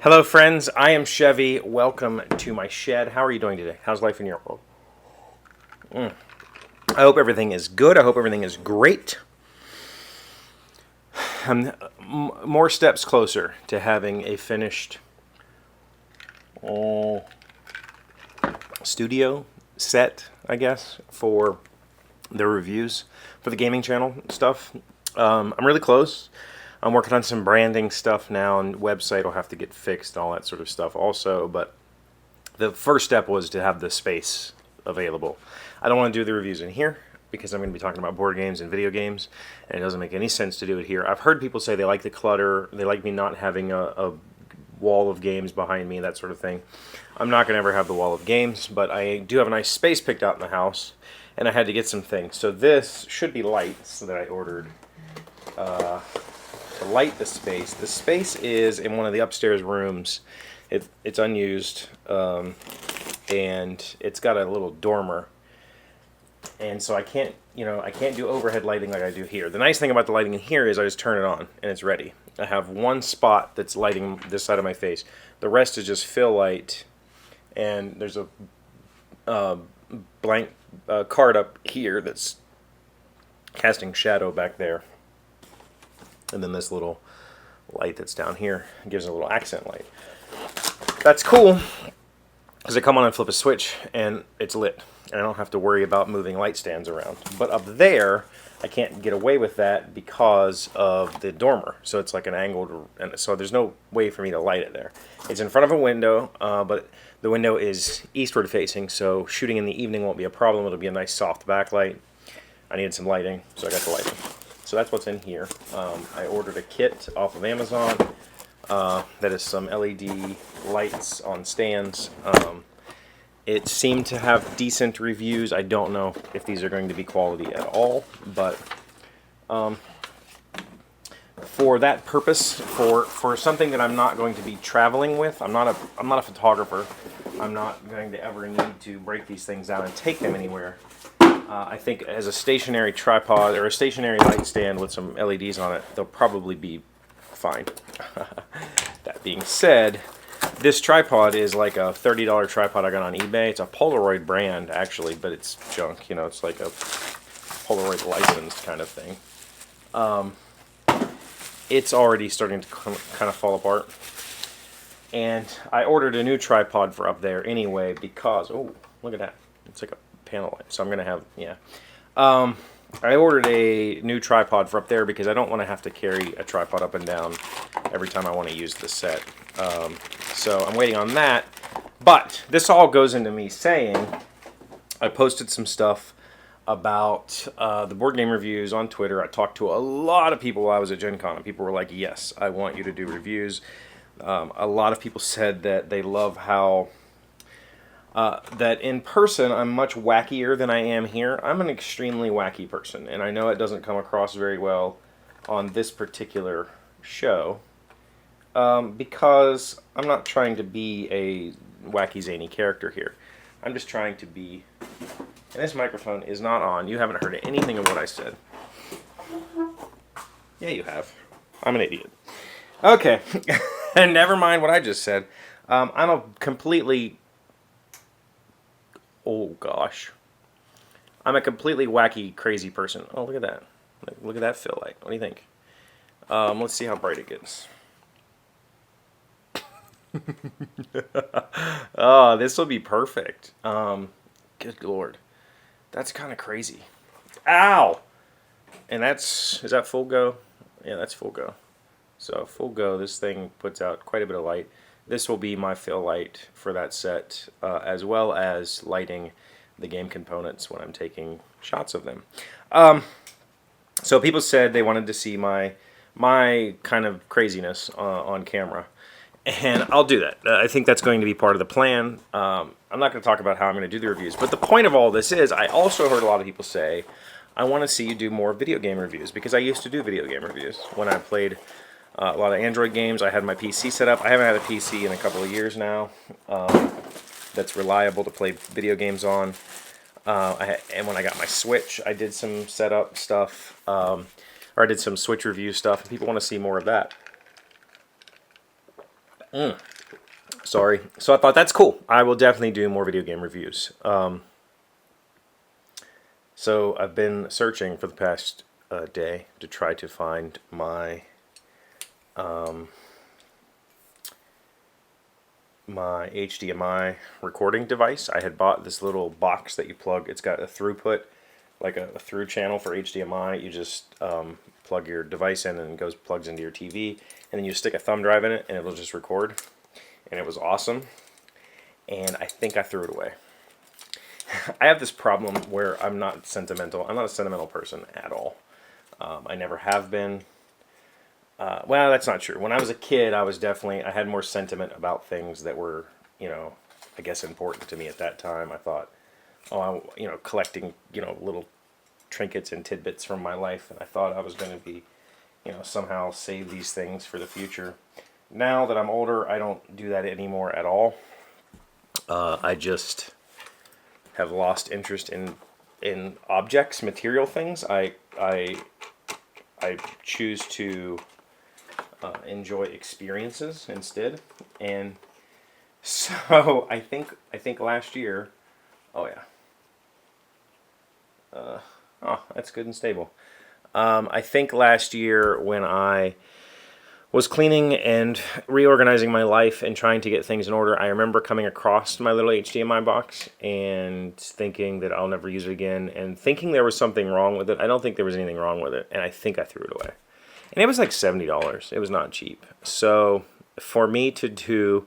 Hello friends, I am Chevee. Welcome to my shed. How are you doing today? How's life in your world? I hope everything is good. I hope everything is great. I'm more steps closer to having a finished studio set, I guess, for the reviews for the gaming channel stuff. I'm really close. I'm working on some branding stuff now, and website will have to get fixed and all that sort of stuff also. But the first step was to have the space available. I don't want to do the reviews in here because I'm going to be talking about board games and video games, and it doesn't make any sense to do it here. I've heard people say they like the clutter, they like me not having a wall of games behind me, that sort of thing. I'm not going to ever have the wall of games, but I do have a nice space picked out in the house, and I had to get some things. So this should be lights that I ordered to light the space. The space is in one of the upstairs rooms. It's unused, and it's got a little dormer. And so I can't do overhead lighting like I do here. The nice thing about the lighting in here is I just turn it on and it's ready. I have one spot that's lighting this side of my face. The rest is just fill light, and there's a blank card up here that's casting shadow back there. And then this little light that's down here gives a little accent light. That's cool, because I come on and flip a switch and it's lit. And I don't have to worry about moving light stands around. But up there, I can't get away with that because of the dormer. So it's like an angled, and so there's no way for me to light it there. It's in front of a window, but the window is eastward facing, so shooting in the evening won't be a problem. It'll be a nice soft backlight. I needed some lighting, so I got the lighting. So that's what's in here. I ordered a kit off of Amazon. That is some LED lights on stands. It seemed to have decent reviews. I don't know if these are going to be quality at all, but for that purpose, for something that I'm not going to be traveling with, I'm not a photographer. I'm not going to ever need to break these things down and take them anywhere. I think as a stationary tripod or a stationary light stand with some LEDs on it, they'll probably be fine. That being said, this tripod is like a $30 tripod I got on eBay. It's a Polaroid brand, actually, but it's junk. You know, it's like a Polaroid licensed kind of thing. It's already starting to kind of fall apart. And I ordered a new tripod for up there anyway because, oh, look at that. It's like a panel light. So I'm going to have, yeah. I ordered a new tripod for up there because I don't want to have to carry a tripod up and down every time I want to use the set. So I'm waiting on that. But this all goes into me saying I posted some stuff about the board game reviews on Twitter. I talked to a lot of people while I was at Gen Con, and people were like, yes, I want you to do reviews. A lot of people said that they love how that in person I'm much wackier than I am here. I'm an extremely wacky person, and I know it doesn't come across very well on this particular show because I'm not trying to be a wacky zany character here. I'm just trying to be, and this microphone is not on. You haven't heard anything of what I said. Yeah, you have. I'm an idiot. Okay, and never mind what I just said. I'm a completely, oh gosh, I'm a completely wacky, crazy person. Oh, look at that. Look at that fill light. What do you think? Let's see how bright it gets. Oh, this will be perfect. Good Lord. That's kind of crazy. Ow! And is that full go? Yeah, that's full go. So full go, this thing puts out quite a bit of light. This will be my fill light for that set, as well as lighting the game components when I'm taking shots of them. So people said they wanted to see my kind of craziness on camera. And I'll do that. I think that's going to be part of the plan. I'm not going to talk about how I'm going to do the reviews. But the point of all this is I also heard a lot of people say, I want to see you do more video game reviews. Because I used to do video game reviews when I played a lot of Android games. I had my PC set up. I haven't had a PC in a couple of years now that's reliable to play video games on. And when I got my Switch, I did some setup stuff. Or I did some Switch review stuff. And people want to see more of that. Sorry. So I thought that's cool. I will definitely do more video game reviews. So I've been searching for the past day to try to find my my HDMI recording device. I had bought this little box that you plug. It's got a throughput, like a through channel for HDMI. You just plug your device in and it plugs into your TV, and then you stick a thumb drive in it and it'll just record. And it was awesome, and I think I threw it away. I have this problem where I'm not sentimental. I'm not a sentimental person at all. I never have been. Well, that's not true. When I was a kid, I had more sentiment about things that were, I guess important to me at that time. I thought, collecting, little trinkets and tidbits from my life, and I thought I was going to be, somehow save these things for the future. Now that I'm older, I don't do that anymore at all. I just have lost interest in objects, material things. I choose to enjoy experiences instead, and so I think last year. Oh yeah. That's good and stable. I think last year when I was cleaning and reorganizing my life and trying to get things in order, I remember coming across my little HDMI box and thinking that I'll never use it again, and thinking there was something wrong with it. I don't think there was anything wrong with it, and I think I threw it away. And it was like $70. It was not cheap. So for me to do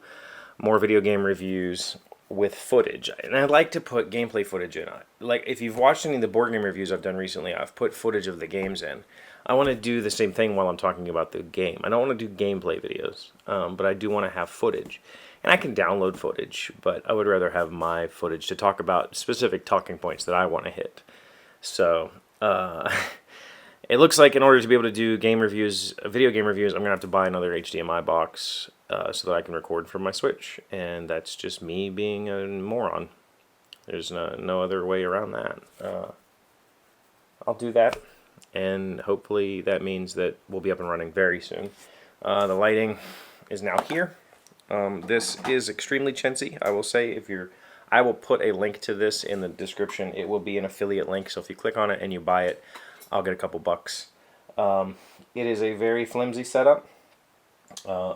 more video game reviews with footage, and I like to put gameplay footage in. Like, if you've watched any of the board game reviews I've done recently, I've put footage of the games in. I want to do the same thing while I'm talking about the game. I don't want to do gameplay videos, but I do want to have footage. And I can download footage, but I would rather have my footage to talk about specific talking points that I want to hit. So, it looks like in order to be able to do video game reviews, I'm going to have to buy another HDMI box so that I can record from my Switch. And that's just me being a moron. There's no other way around that. I'll do that. And hopefully that means that we'll be up and running very soon. The lighting is now here. This is extremely chintzy, I will say. I will put a link to this in the description. It will be an affiliate link, so if you click on it and you buy it, I'll get a couple bucks. It is a very flimsy setup.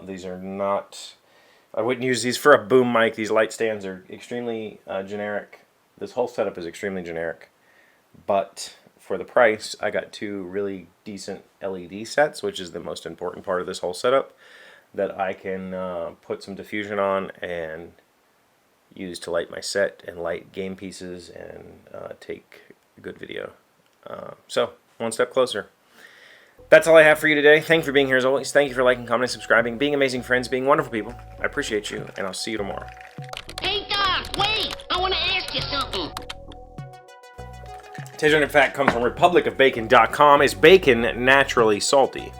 These are not... I wouldn't use these for a boom mic. These light stands are extremely generic. This whole setup is extremely generic. But for the price, I got two really decent LED sets, which is the most important part of this whole setup, that I can put some diffusion on and use to light my set and light game pieces and take good video. So, one step closer. That's all I have for you today. Thank you for being here as always. Thank you for liking, commenting, subscribing, being amazing friends, being wonderful people. I appreciate you, and I'll see you tomorrow. Hey, Doc, wait! I want to ask you something. Today's random fact comes from republicofbacon.com. Is bacon naturally salty?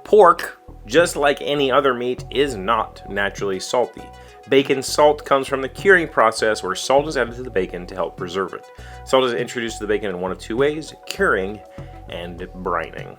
Pork, just like any other meat, is not naturally salty. Bacon salt comes from the curing process where salt is added to the bacon to help preserve it. Salt is introduced to the bacon in one of two ways: curing and brining.